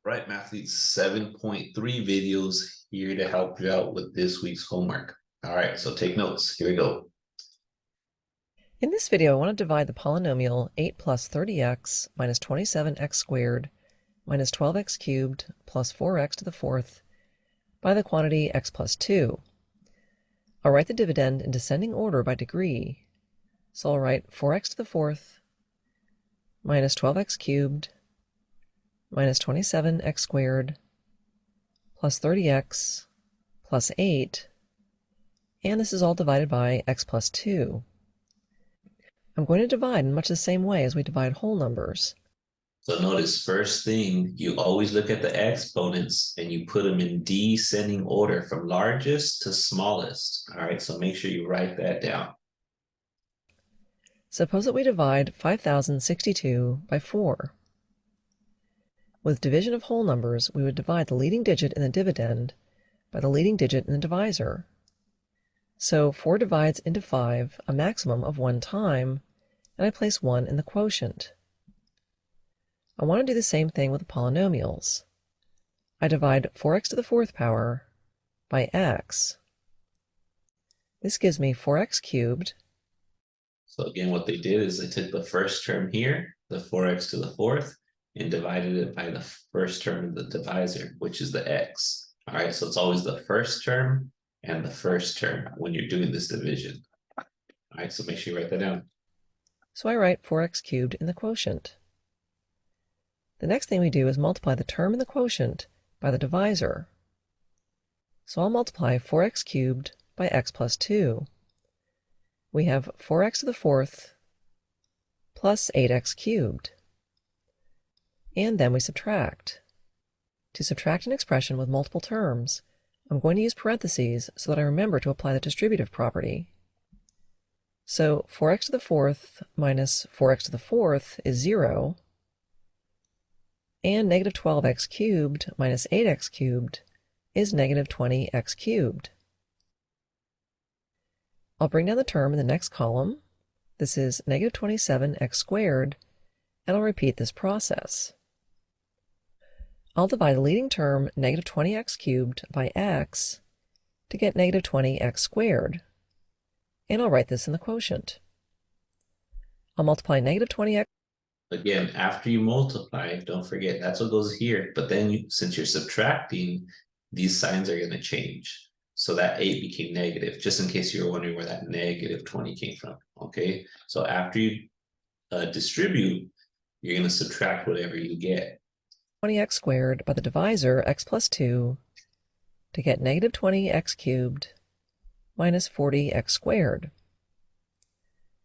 Right, Mathletes 7.3 videos here to help you out with this week's homework. All right, so take notes. Here we go. In this video, I want to divide the polynomial 8 plus 30x minus 27x squared minus 12x cubed plus 4x to the fourth by the quantity x plus 2. I'll write the dividend in descending order by degree. So I'll write 4x to the fourth minus 12x cubed minus 27x squared plus 30x plus 8, and this is all divided by x plus 2. I'm going to divide in much the same way as we divide whole numbers. So notice first thing, you always look at the exponents and you put them in descending order from largest to smallest. All right, so make sure you write that down. Suppose that we divide 5062 by 4. With division of whole numbers, we would divide the leading digit in the dividend by the leading digit in the divisor. So 4 divides into 5 a maximum of 1 time, and I place 1 in the quotient. I want to do the same thing with the polynomials. I divide 4x to the fourth power by x. This gives me 4x cubed. So again, what they did is they took the first term here, the 4x to the fourth, and divided it by the first term of the divisor, which is the x. All right, so it's always the first term and the first term when you're doing this division. All right, so make sure you write that down. So I write 4x cubed in the quotient. The next thing we do is multiply the term in the quotient by the divisor. So I'll multiply 4x cubed by x plus 2. We have 4x to the fourth plus 8x cubed. And then we subtract. To subtract an expression with multiple terms, I'm going to use parentheses so that I remember to apply the distributive property. So 4x to the fourth minus 4x to the fourth is 0, and negative 12x cubed minus 8x cubed is negative 20x cubed. I'll bring down the term in the next column. This is negative 27x squared, and I'll repeat this process. I'll divide the leading term, negative 20x cubed, by x to get negative 20x squared, and I'll write this in the quotient. I'll multiply negative 20x. Again, after you multiply, don't forget, that's what goes here. But then since you're subtracting, these signs are going to change. So that 8 became negative, just in case you were wondering where that negative 20 came from. Okay, so after you distribute, you're going to subtract whatever you get. 20x squared by the divisor x plus 2 to get negative 20x cubed minus 40x squared.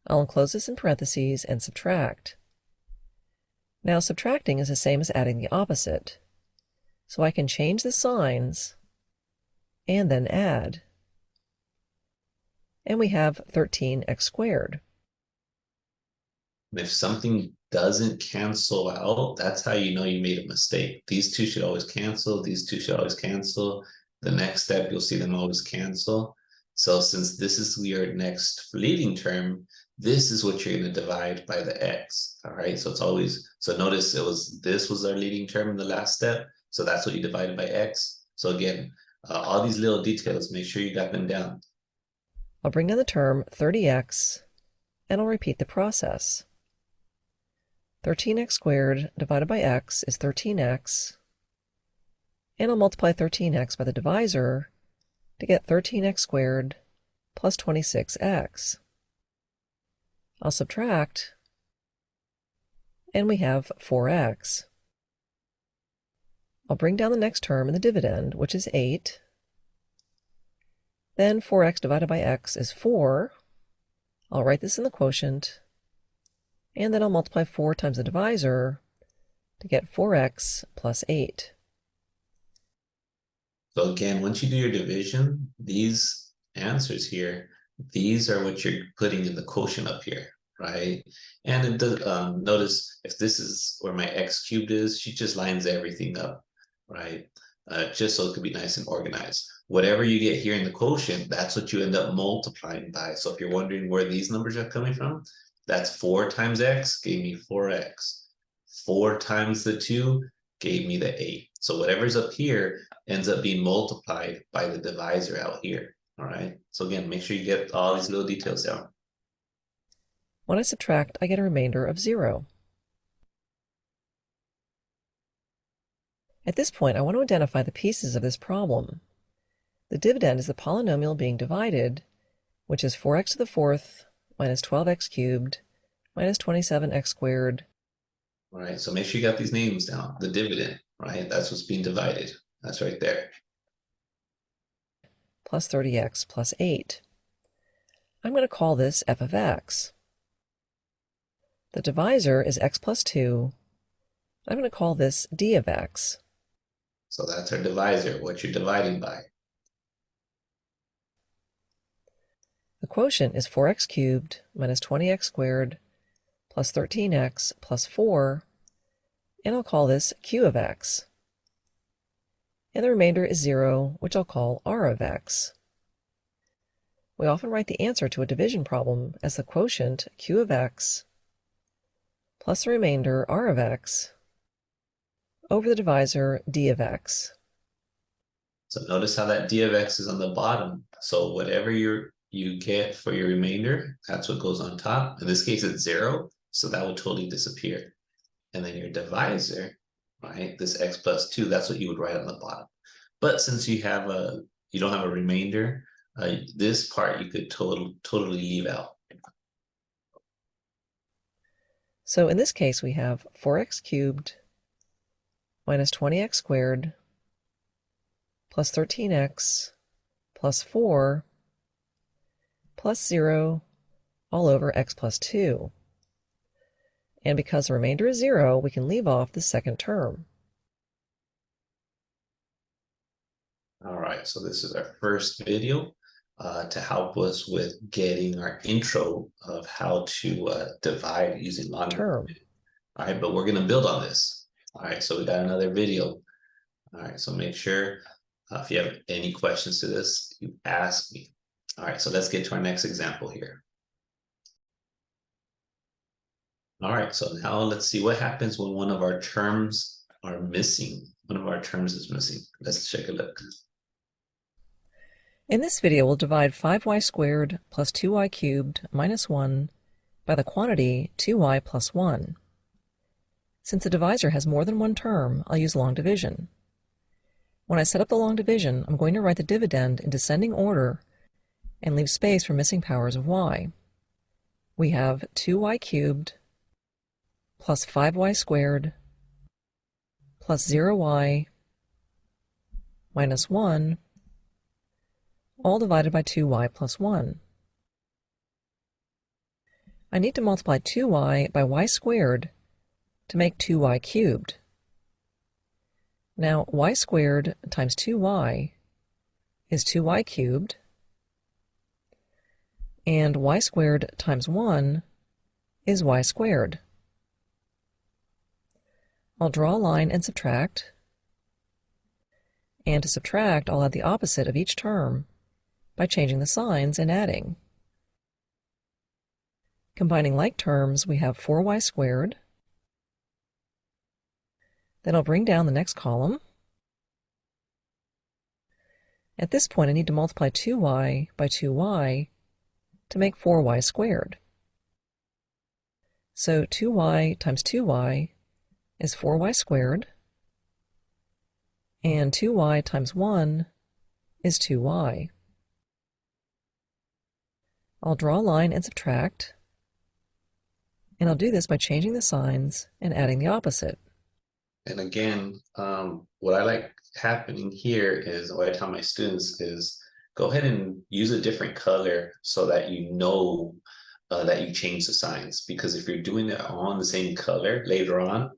I'll enclose this in parentheses and subtract. Now subtracting is the same as adding the opposite, so I can change the signs and then add. And we have 13x squared. If something doesn't cancel out, that's how you know you made a mistake. These two should always cancel. These two should always cancel. The next step, you'll see them always cancel. So since this is your next leading term, this is what you're going to divide by the x. All right, so it's always, so notice this was our leading term in the last step. So that's what you divided by x. So again, all these little details, make sure you got them down. I'll bring down the term 30x, and I'll repeat the process. 13x squared divided by x is 13x, and I'll multiply 13x by the divisor to get 13x squared plus 26x. I'll subtract, and we have 4x. I'll bring down the next term in the dividend, which is 8. Then 4x divided by x is 4. I'll write this in the quotient, and then I'll multiply 4 times the divisor to get 4x plus 8. So again, once you do your division, these answers here, these are what you're putting in the quotient up here, right? And it does, notice if this is where my x cubed is, she just lines everything up, right? Just so it could be nice and organized. Whatever you get here in the quotient, that's what you end up multiplying by. So if you're wondering where these numbers are coming from, that's 4 times x gave me 4x. 4 times the 2 gave me the 8. So whatever's up here ends up being multiplied by the divisor out here. All right. So again, make sure you get all these little details down. When I subtract, I get a remainder of 0. At this point, I want to identify the pieces of this problem. The dividend is the polynomial being divided, which is 4x to the fourth minus 12x cubed minus 27x squared. All right. So make sure you got these names down. The dividend, right? That's what's being divided. That's right there. Plus 30x plus 8. I'm going to call this f of x. The divisor is x plus 2. I'm going to call this d of x. So that's our divisor, what you're dividing by. The quotient is 4x cubed minus 20x squared plus 13x plus 4, and I'll call this q of x. And the remainder is 0, which I'll call r of x. We often write the answer to a division problem as the quotient q of x plus the remainder r of x over the divisor d of x. So notice how that d of x is on the bottom. So whatever you get for your remainder, that's what goes on top. In this case, it's 0, so that would totally disappear. And then your divisor, right, this x plus 2, that's what you would write on the bottom. But since you don't have a remainder, this part you could totally leave out. So in this case, we have 4x cubed minus 20x squared plus 13x plus 4 plus 0 all over x plus 2. And because the remainder is 0, we can leave off the second term. All right, so this is our first video to help us with getting our intro of how to divide using logarithm. All right, but we're going to build on this. All right, so we got another video. All right, so make sure if you have any questions to this, you ask me. All right, so let's get to our next example here. All right, so now let's see what happens when one of our terms are missing. One of our terms is missing. Let's take a look. In this video, we'll divide 5y squared plus 2y cubed minus 1 by the quantity 2y plus 1. Since the divisor has more than one term, I'll use long division. When I set up the long division, I'm going to write the dividend in descending order and leave space for missing powers of y. We have 2y cubed plus 5y squared plus 0y minus 1, all divided by 2y plus 1. I need to multiply 2y by y squared to make 2y cubed. Now, y squared times 2y is 2y cubed, and y squared times 1 is y squared. I'll draw a line and subtract, and to subtract, I'll add the opposite of each term by changing the signs and adding. Combining like terms, we have 4y squared. Then I'll bring down the next column. At this point, I need to multiply 2y by 2y to make 4y squared. So 2y times 2y is 4y squared, and 2y times 1 is 2y. I'll draw a line and subtract, and I'll do this by changing the signs and adding the opposite. And again, what I like happening here is what I tell my students is go ahead and use a different color so that you know that you change the signs. Because if you're doing it all in the same color later on,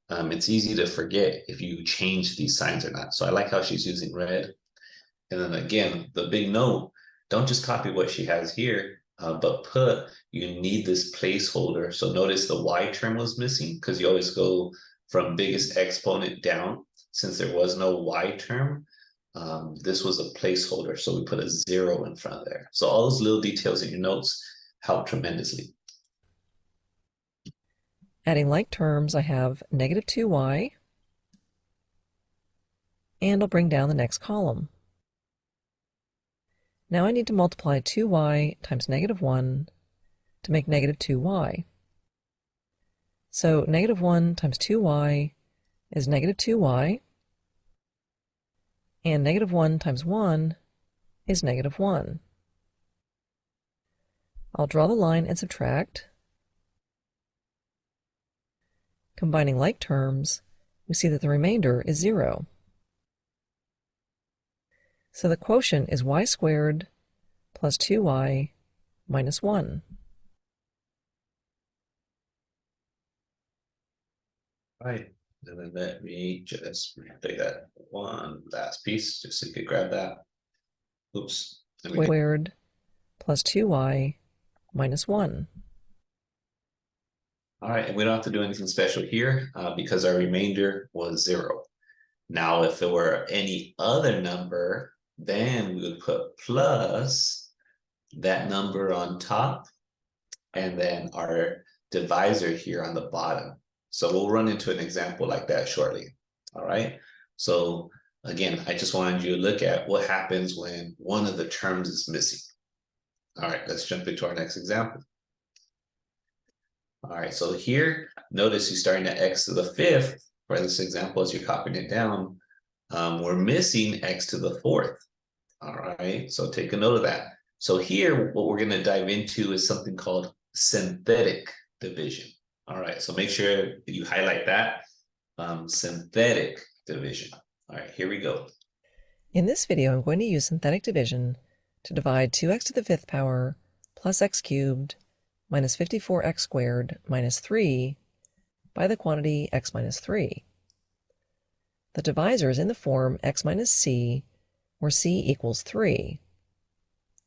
it's easy to forget if you change these signs or not. So I like how she's using red. And then again, the big note, don't just copy what she has here, but you need this placeholder. So notice the y term was missing because you always go from biggest exponent down. Since there was no y term, this was a placeholder. So we put a 0 in front of there. So all those little details in your notes help tremendously. Adding like terms, I have negative 2y and I'll bring down the next column. Now I need to multiply 2y times negative 1 to make negative 2y. So negative 1 times 2y is negative 2y, and negative 1 times 1 is negative 1. I'll draw the line and subtract. Combining like terms, we see that the remainder is 0. So the quotient is y squared plus 2y minus 1. Right, and then let me just take that one last piece, just so you could grab that. Oops. Squared plus 2y minus 1. All right, and we don't have to do anything special here because our remainder was 0. Now, if it were any other number, then we would put plus that number on top and then our divisor here on the bottom. So we'll run into an example like that shortly. All right. So again, I just wanted you to look at what happens when one of the terms is missing. All right, let's jump into our next example. All right, so here, notice you're starting at x to the 5th. For this example, as you're copying it down, we're missing x to the 4th. All right, so take a note of that. So here, what we're going to dive into is something called synthetic division. All right, so make sure that you highlight that, synthetic division. All right, here we go. In this video, I'm going to use synthetic division to divide 2x to the 5th power plus x cubed minus 54x squared minus 3 by the quantity x minus 3. The divisor is in the form x minus c, where c equals 3.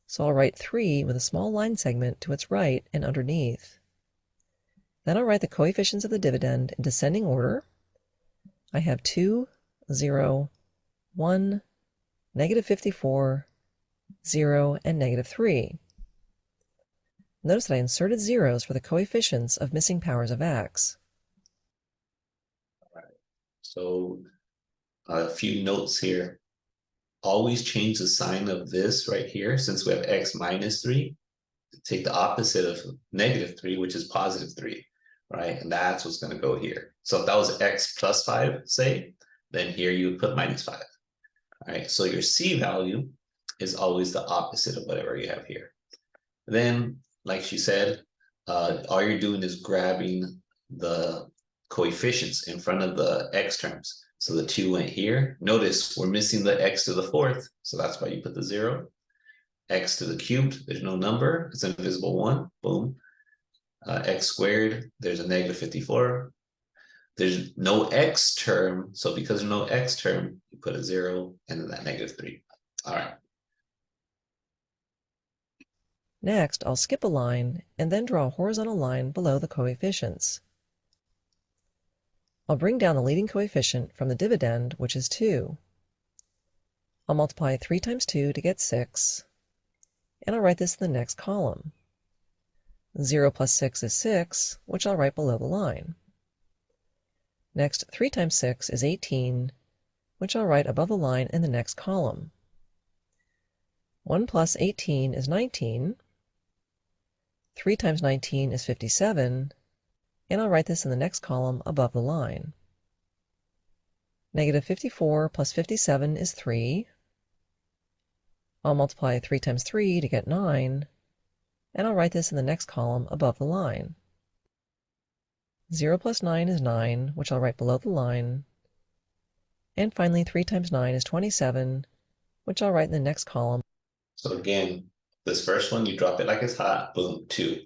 So I'll write 3 with a small line segment to its right and underneath. Then I'll write the coefficients of the dividend in descending order. I have 2, 0, 1, negative 54, 0, and negative 3. Notice that I inserted zeros for the coefficients of missing powers of x. All right. So a few notes here. Always change the sign of this right here, since we have x minus 3. Take the opposite of negative 3, which is positive 3, right? And that's what's going to go here. So if that was x plus 5, say, then here you would put minus 5. All right, so your c value is always the opposite of whatever you have here. Then, like she said, all you're doing is grabbing the coefficients in front of the x terms. So the 2 went here. Notice we're missing the x to the 4th, so that's why you put the 0. X to the cubed, there's no number, it's an invisible 1, boom. X squared, there's a negative 54. There's no x term, so because there's no x term, you put a 0 and then that negative 3. All right. Next, I'll skip a line and then draw a horizontal line below the coefficients. I'll bring down the leading coefficient from the dividend, which is 2. I'll multiply 3 times 2 to get 6, and I'll write this in the next column. 0 plus 6 is 6, which I'll write below the line. Next, 3 times 6 is 18, which I'll write above the line in the next column. 1 plus 18 is 19. 3 times 19 is 57, and I'll write this in the next column above the line. Negative 54 plus 57 is 3. I'll multiply 3 times 3 to get 9, and I'll write this in the next column above the line. 0 plus 9 is 9, which I'll write below the line. And finally, 3 times 9 is 27, which I'll write in the next column. So again, this first one, you drop it like it's hot, boom, 2.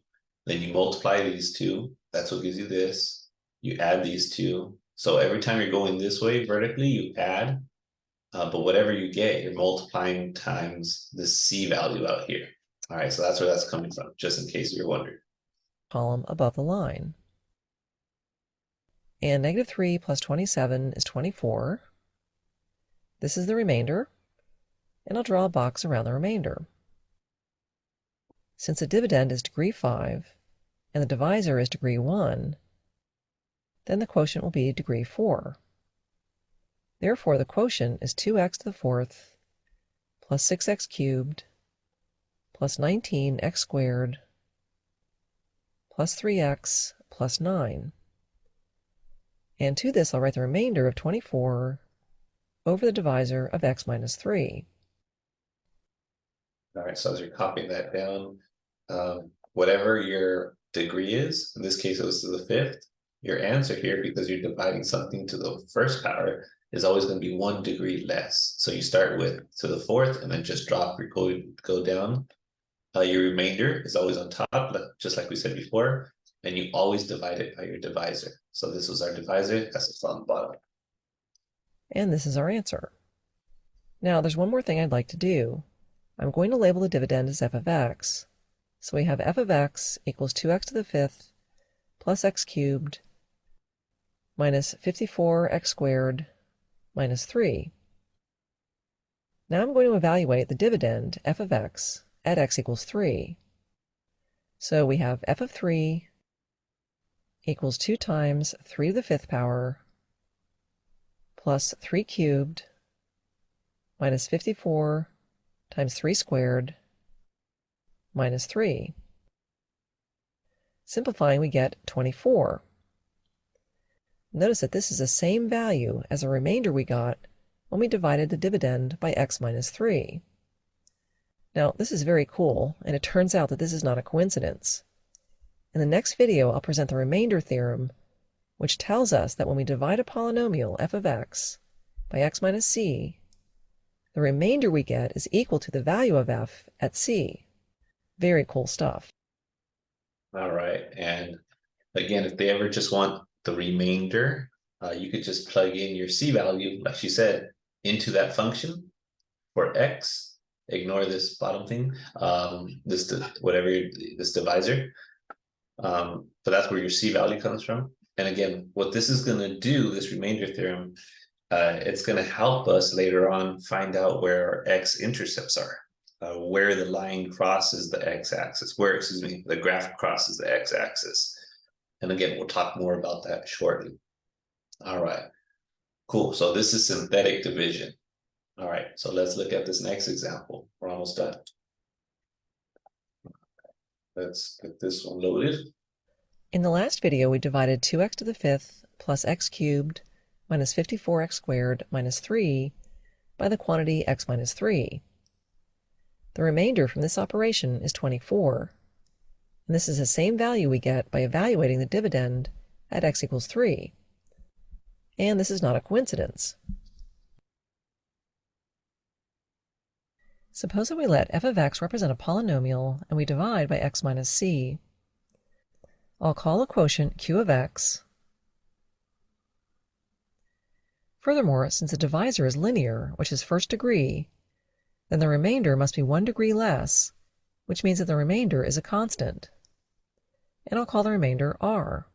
Then you multiply these 2, that's what gives you this. You add these 2. So every time you're going this way vertically, you add, but whatever you get, you're multiplying times the c value out here. All right, so that's where that's coming from, just in case you're wondering. Column above the line. And negative 3 plus 27 is 24. This is the remainder, and I'll draw a box around the remainder. Since the dividend is degree 5, and the divisor is degree 1, then the quotient will be degree 4. Therefore, the quotient is 2x to the fourth plus 6x cubed plus 19x squared plus 3x plus 9. And to this, I'll write the remainder of 24 over the divisor of x minus 3. All right, so as you're copying that down, whatever your degree is, in this case it was to the fifth, your answer here, because you're dividing something to the first power, is always going to be 1 degree less. So you start with to the fourth and then just drop your go down. Your remainder is always on top, just like we said before, and you always divide it by your divisor. So this was our divisor, that's what's on the bottom. And this is our answer. Now, there's one more thing I'd like to do. I'm going to label the dividend as f of x. So we have f of x equals 2x to the fifth plus x cubed minus 54x squared minus 3. Now I'm going to evaluate the dividend, f of x, at x equals 3. So we have f of 3 equals 2 times 3 to the fifth power plus 3 cubed minus 54 times 3 squared minus 3. Simplifying, we get 24. Notice that this is the same value as the remainder we got when we divided the dividend by x minus 3. Now, this is very cool, and it turns out that this is not a coincidence. In the next video, I'll present the remainder theorem, which tells us that when we divide a polynomial f of x by x minus c, the remainder we get is equal to the value of f at c. Very cool stuff. All right, and again, if they ever just want the remainder, you could just plug in your c value, like she said, into that function for x. Ignore this bottom thing, this divisor. But that's where your c value comes from. And again, what this is going to do, this remainder theorem, it's going to help us later on find out where our x-intercepts are, where the line crosses the x-axis, the graph crosses the x-axis. And again, we'll talk more about that shortly. All right, cool. So this is synthetic division. All right, so let's look at this next example. We're almost done. Let's get this one loaded. In the last video, we divided 2x to the fifth plus x cubed minus 54x squared minus 3 by the quantity x minus 3. The remainder from this operation is 24. And this is the same value we get by evaluating the dividend at x equals 3. And this is not a coincidence. Suppose that we let f of x represent a polynomial and we divide by x minus c. I'll call a quotient q of x. Furthermore, since the divisor is linear, which is first degree, then the remainder must be 1 degree less, which means that the remainder is a constant. And I'll call the remainder r.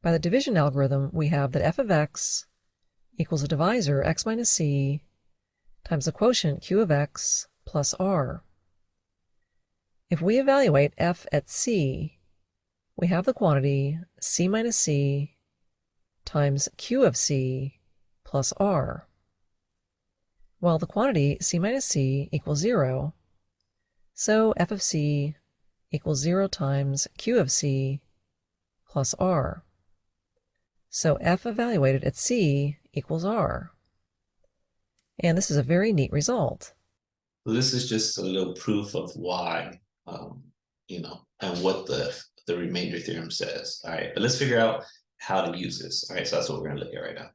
By the division algorithm, we have that f of x equals a divisor x minus c times the quotient q of x plus r. If we evaluate f at c, we have the quantity c minus c times q of c plus r. Well, the quantity c minus c equals 0, so f of c equals 0 times q of c plus r. So f evaluated at c equals r. And this is a very neat result. So this is just a little proof of why, and what the remainder theorem says. All right, but let's figure out how to use this. All right, so that's what we're going to look at right now.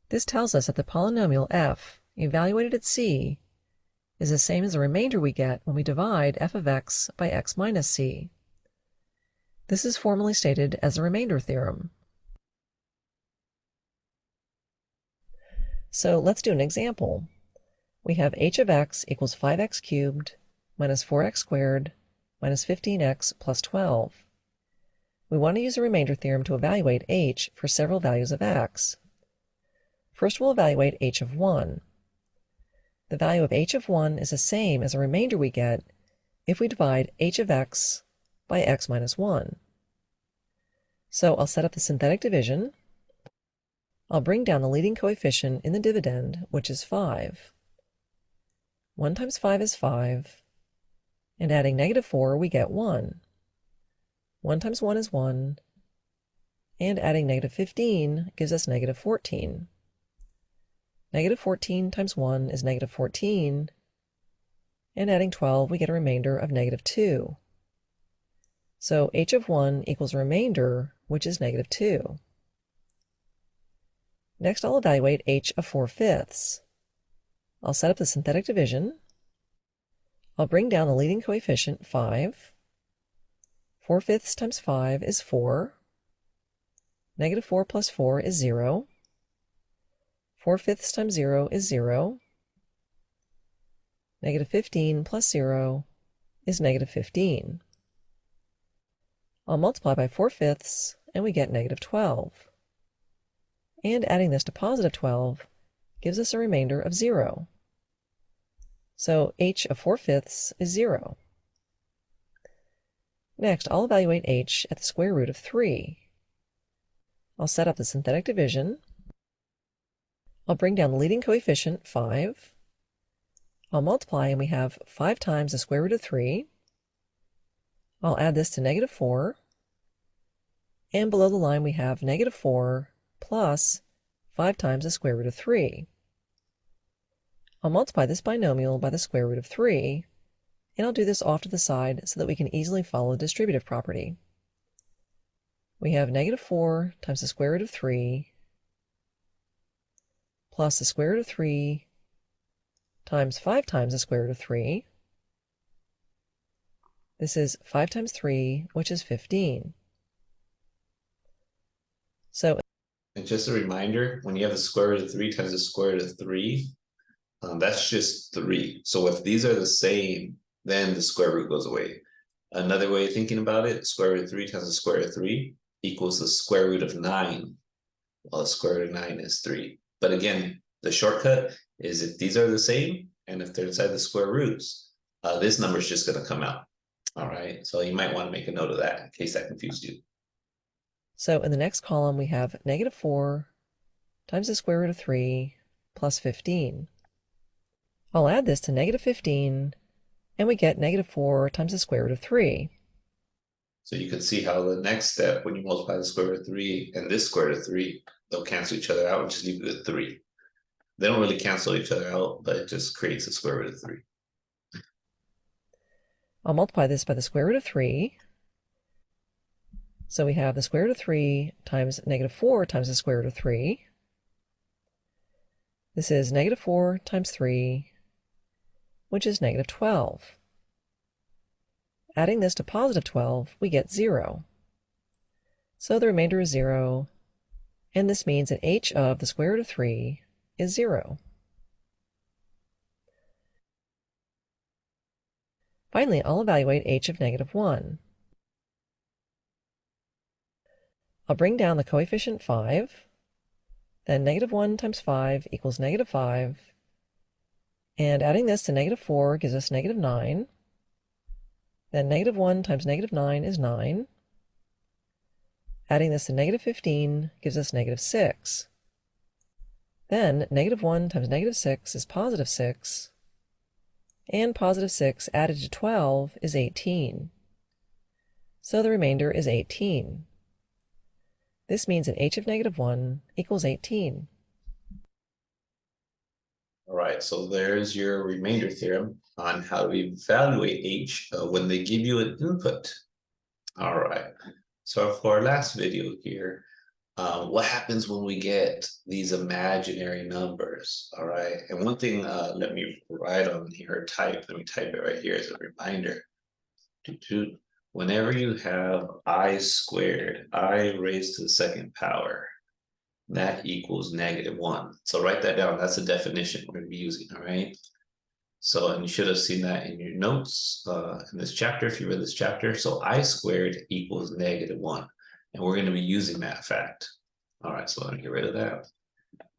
This tells us that the polynomial f, evaluated at c, is the same as the remainder we get when we divide f of x by x minus c. This is formally stated as the remainder theorem. So let's do an example. We have h of x equals 5x cubed minus 4x squared minus 15x plus 12. We want to use the remainder theorem to evaluate h for several values of x. First, we'll evaluate h of 1. The value of h of 1 is the same as the remainder we get if we divide h of x by x minus 1. So I'll set up the synthetic division. I'll bring down the leading coefficient in the dividend, which is 5. 1 times 5 is 5, and adding -4, we get 1. 1 times 1 is 1, and adding -15 gives us -14. -14 times 1 is -14, and adding 12, we get a remainder of -2. So h of 1 equals a remainder, which is -2. Next, I'll evaluate h of 4/5. I'll set up the synthetic division. I'll bring down the leading coefficient, 5. 4/5 times 5 is 4. -4 plus 4 is 0. 4/5 times 0 is 0. -15 plus 0 is -15. I'll multiply by 4/5, and we get -12. And adding this to +12 gives us a remainder of 0. So h of 4/5 is 0. Next, I'll evaluate h at the square root of 3. I'll set up the synthetic division. I'll bring down the leading coefficient, 5. I'll multiply, and we have 5 times the square root of 3. I'll add this to -4. And below the line, we have -4 plus 5 times the square root of 3. I'll multiply this binomial by the square root of 3, and I'll do this off to the side so that we can easily follow the distributive property. We have -4 times the square root of 3 plus the square root of 3 times 5 times the square root of 3. This is 5 times 3, which is 15. So, and just a reminder, when you have the square root of 3 times the square root of 3, that's just 3. So if these are the same, then the square root goes away. Another way of thinking about it, square root of 3 times the square root of 3 equals the square root of 9. Well, the square root of 9 is 3. But again, the shortcut is if these are the same, and if they're inside the square roots, this number is just going to come out. All right, so you might want to make a note of that in case that confused you. So in the next column, we have -4 times the square root of 3 plus 15. I'll add this to -15, and we get -4 times the square root of 3. So you can see how the next step, when you multiply the square root of 3 and this square root of 3, they'll cancel each other out and just leave it at 3. They don't really cancel each other out, but it just creates a square root of 3. I'll multiply this by the square root of 3. So we have the square root of 3 times -4 times the square root of 3. This is -4 times 3, which is -12. Adding this to +12, we get 0. So the remainder is 0, and this means that h of the square root of 3 is 0. Finally, I'll evaluate h of -1. I'll bring down the coefficient 5, then -1 times 5 equals -5, and adding this to -4 gives us -9. Then -1 times -9 is 9. Adding this to -15 gives us -6. Then -1 times -6 is +6, and +6 added to 12 is 18. So the remainder is 18. This means that h of -1 equals 18. All right, so there's your remainder theorem on how to evaluate h when they give you an input. All right, so for our last video here, what happens when we get these imaginary numbers? All right, and one thing, let me write on here, let me type it right here as a reminder. Whenever you have I squared, I raised to the second power, that equals -1. So write that down. That's the definition we're going to be using, all right? So, and you should have seen that in your notes in this chapter, if you read this chapter. So I squared equals -1. And we're going to be using that fact. All right, so let me get rid of that.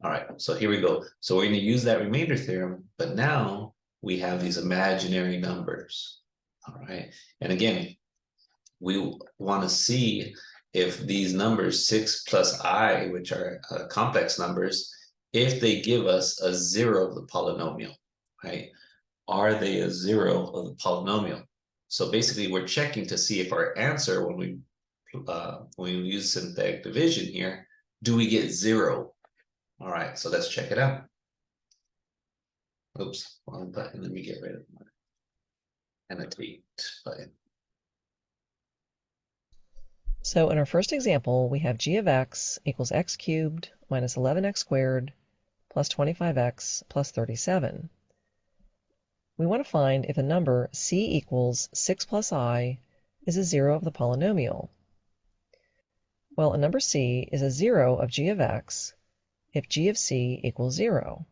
All right, so here we go. So we're going to use that remainder theorem, but now we have these imaginary numbers. All right, and again, we want to see if these numbers 6 plus I, which are complex numbers, if they give us a zero of the polynomial, right? Are they a zero of the polynomial? So basically we're checking to see if our answer when we use synthetic division here, do we get zero? All right, so let's check it out. Oops, wrong button. Let me get rid of my annotate button. So in our first example, we have g of x equals x cubed minus 11x squared plus 25x plus 37. We want to find if the number c equals 6 plus I is a zero of the polynomial. Well, a number c is a zero of g of x if g of c equals 0.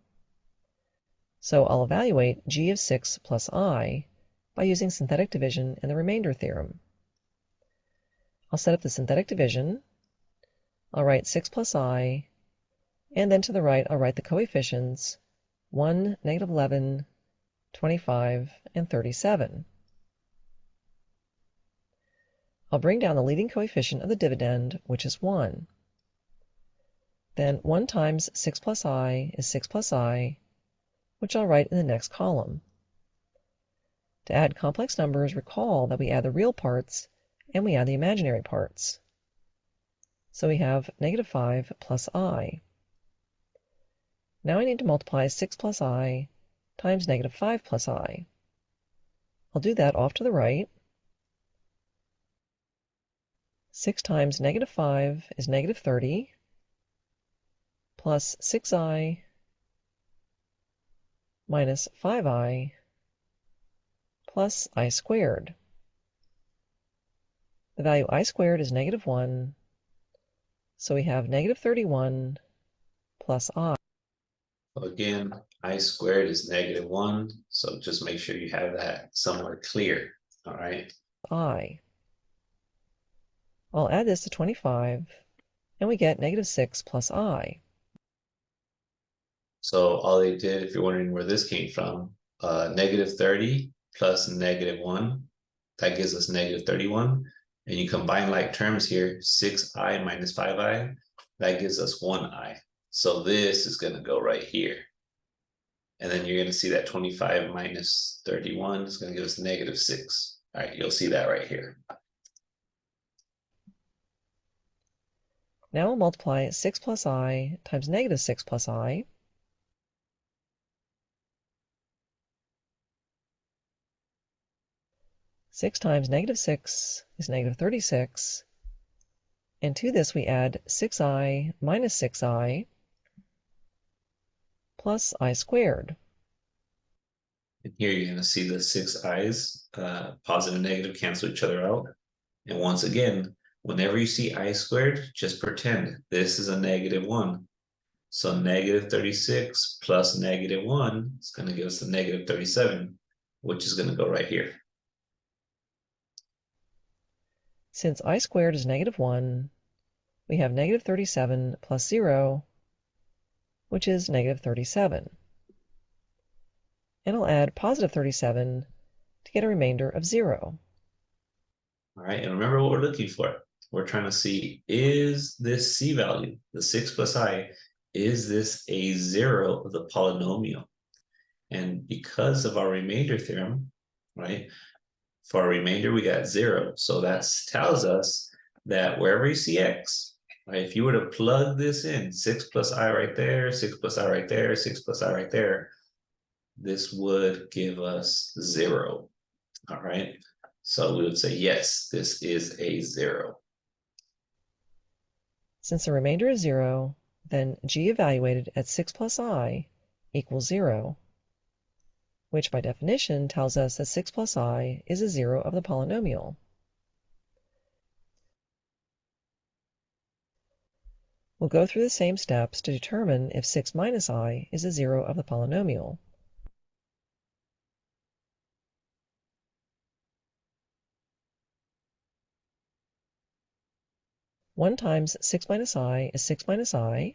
So I'll evaluate g of 6 plus I by using synthetic division and the remainder theorem. I'll set up the synthetic division. I'll write 6 plus I, and then to the right I'll write the coefficients 1, negative 11, 25, and 37. I'll bring down the leading coefficient of the dividend, which is 1. Then 1 times 6 plus I is 6 plus I, which I'll write in the next column. To add complex numbers, recall that we add the real parts and we add the imaginary parts. So we have negative 5 plus I. Now I need to multiply 6 plus I times negative 5 plus I. I'll do that off to the right. 6 times negative 5 is negative 30, plus 6I minus 5I plus I squared. The value I squared is negative 1, so we have negative 31 plus I. Again, I squared is negative 1, so just make sure you have that somewhere clear, all right? I'll add this to 25, and we get negative 6 plus I. So all they did, if you're wondering where this came from, negative 30 plus negative 1, that gives us negative 31. And you combine like terms here, 6I minus 5I, that gives us 1I. So this is going to go right here. And then you're going to see that 25 minus 31 is going to give us negative 6. All right, you'll see that right here. Now we'll multiply 6 plus I times negative 6 plus I. Six times negative 6 is negative 36. And to this we add 6I minus 6I plus I squared. And here you're going to see the 6 i's, positive and negative, cancel each other out. And once again, whenever you see I squared, just pretend this is a negative 1. So negative 36 plus negative 1 is going to give us a negative 37, which is going to go right here. Since I squared is negative 1, we have negative 37 plus 0, which is negative 37. And I'll add positive 37 to get a remainder of 0. All right, and remember what we're looking for. We're trying to see, is this C value, the 6 plus I, is this a zero of the polynomial? And because of our remainder theorem, right, for our remainder, we got 0. So that tells us that wherever you see x, right, if you were to plug this in, 6 plus I right there, 6 plus I right there, 6 plus I right there, this would give us 0. All right. So we would say, yes, this is a 0. Since the remainder is 0, then g evaluated at 6 plus I equals 0, which by definition tells us that 6 plus I is a zero of the polynomial. We'll go through the same steps to determine if 6 minus I is a zero of the polynomial. One times 6 minus I is 6 minus I.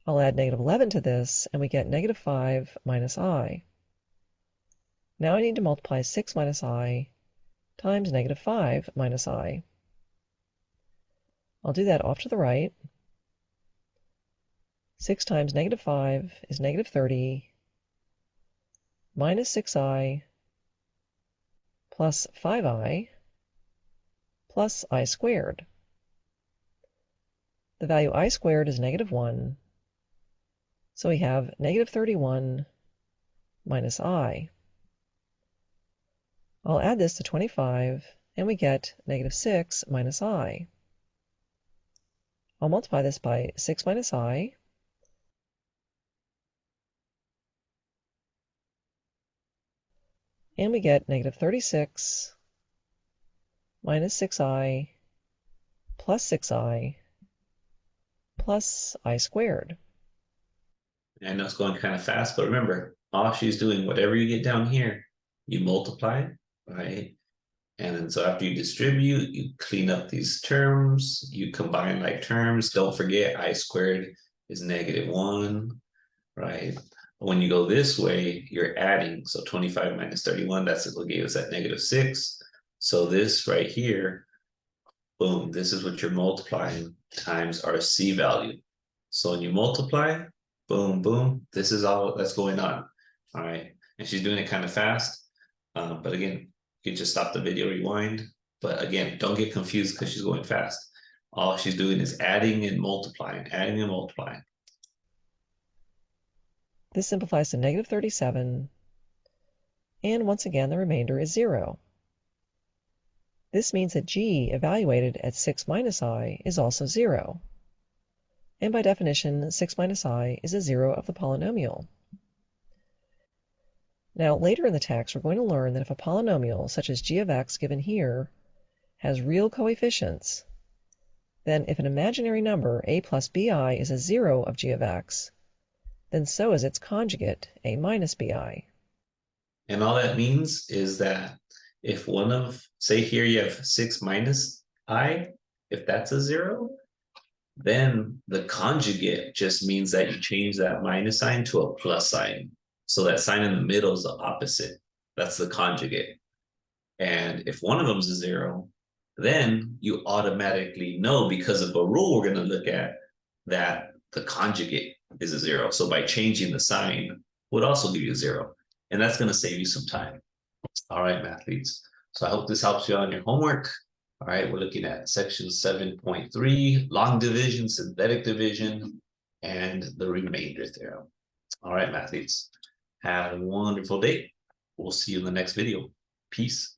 I'll add negative 11 to this, and we get negative 5 minus I. Now I need to multiply 6 minus I times negative 5 minus I. I'll do that off to the right. 6 times -5 is -30, minus 6i plus 5i plus I squared. The value I squared is -1, so we have -31 minus I. I'll add this to 25, and we get -6 minus I. I'll multiply this by 6 minus I, and we get -36 minus 6i plus 6i plus I squared. I know it's going kind of fast, but remember, all she's doing, whatever you get down here, you multiply, right? And then so after you distribute, you clean up these terms, you combine like terms. Don't forget I squared is -1, right? When you go this way, you're adding. So 25 minus 31, that's what gave us that -6. So this right here, boom, this is what you're multiplying times our C value. So when you multiply, boom, boom, this is all that's going on. All right. And she's doing it kind of fast. But again, you can just stop the video, rewind. But again, don't get confused because she's going fast. All she's doing is adding and multiplying, adding and multiplying. This simplifies to -37, and once again the remainder is 0. This means that g evaluated at 6 minus I is also 0. And by definition, 6 minus I is a 0 of the polynomial. Now, later in the text, we're going to learn that if a polynomial, such as g of x given here, has real coefficients, then if an imaginary number, a plus bi, is a 0 of g of x, then so is its conjugate, a minus bi. And all that means is that if one of, say here you have 6 minus I, if that's a 0, then the conjugate just means that you change that minus sign to a plus sign. So that sign in the middle is the opposite. That's the conjugate. And if one of them is a 0, then you automatically know, because of a rule we're going to look at, that the conjugate is a 0. So by changing the sign would also give you a 0. And that's going to save you some time. All right, mathletes. So I hope this helps you on your homework. All right, we're looking at section 7.3, long division, synthetic division, and the remainder theorem. All right, mathletes. Have a wonderful day. We'll see you in the next video. Peace.